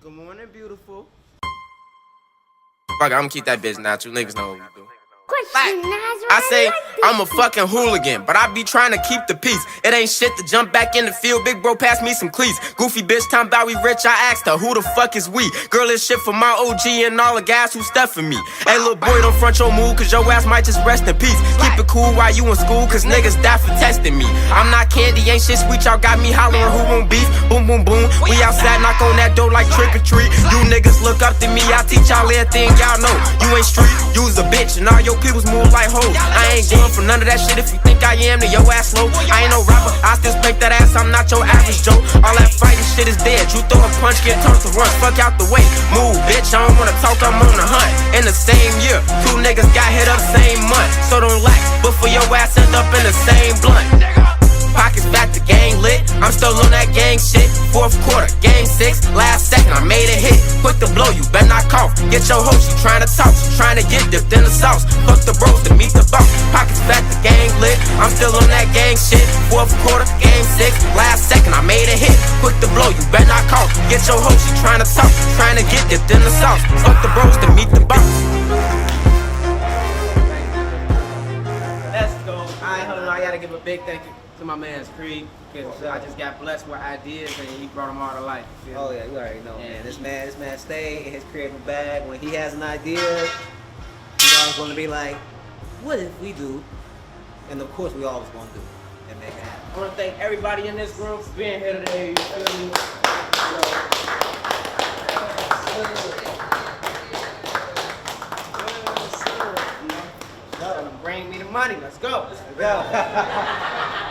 Good morning, beautiful. Fuck it, I'm gonna keep that bitch natural. Niggas know what we do. Question, I say I'm a fucking hooligan, but I be trying to keep the peace. It ain't shit to jump back in the field. Big bro, pass me some cleats. Goofy bitch, time about we rich. I asked her, who the fuck is we? Girl, this shit for my OG and all the guys who step for me. Hey, little boy, don't front your mood, cause your ass might just rest in peace. Keep it cool while you in school, cause niggas die for testing me. I'm not candy, ain't shit sweet. Y'all got me hollering, who won't beef? Boom, boom, boom. We outside, knock on that door like trick or treat. You niggas look up to me, I teach y'all everything y'all know. You ain't street, you's a bitch, and all your peoples move like hoes. I ain't going for none of that shit. If you think I am, then your ass slow. I ain't no rapper, I still spank that ass. I'm not your average Joe. All that fighting shit is dead. You throw a punch, get turned to run. Fuck out the way, move, bitch. I don't wanna talk, I'm on the hunt. In the same year, two niggas got hit up same month. So don't lack, but for your ass end up in the same blunt. Pockets back, the gang lit. I'm still on that gang shit. Fourth quarter, game 6, last second, I made a hit. Quick to blow, you better not cough. Get your hoe, she tryna talk, she tryna get dipped in the sauce. Fuck the bros to meet the boss. Pockets back, the gang lit. I'm still on that gang shit. Fourth quarter, game 6, last second, I made a hit. Quick to blow, you better not cough. Get your hoe, she tryna talk, she tryna get dipped in the sauce. Fuck the bros to meet the boss. Let's go. Alright, hold on. I gotta give a big thank you to my man's Creed, because I just got blessed with ideas and he brought them all to life. Oh yeah, you already know, man. This man stay in his creative bag. When he has an idea, he's always going to be like, what if we do? And of course, we always going to do and make it happen. I want to thank everybody in this room for being here today. You feel me? Bring me the money. Let's go. Let's go.